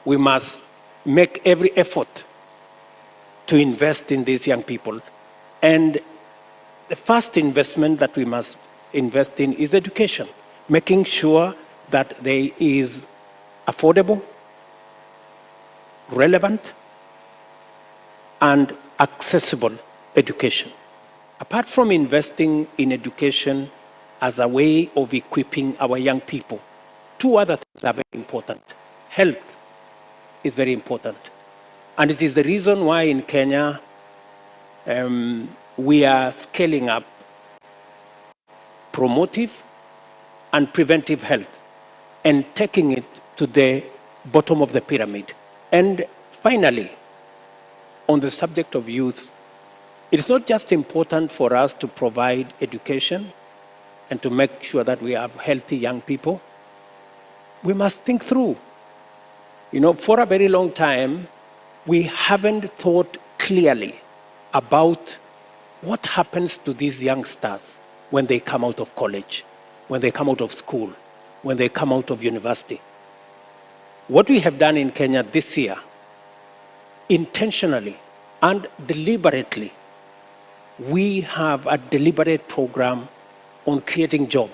We must make every effort to invest in these young people. And the first investment that we must invest in is education, making sure that there is affordable, relevant, and accessible education. Apart from investing in education as a way of equipping our young people, two other things are very important. Health is very important. And it is the reason why in Kenya we are scaling up promotive and preventive health and taking it to the bottom of the pyramid. And finally, on the subject of youth, it's not just important for us to provide education and to make sure that we have healthy young people. We must think through. For a very long time, we haven't thought clearly about what happens to these youngsters when they come out of college, when they come out of school, when they come out of university. What we have done in Kenya this year, intentionally and deliberately, we have a deliberate program on creating jobs.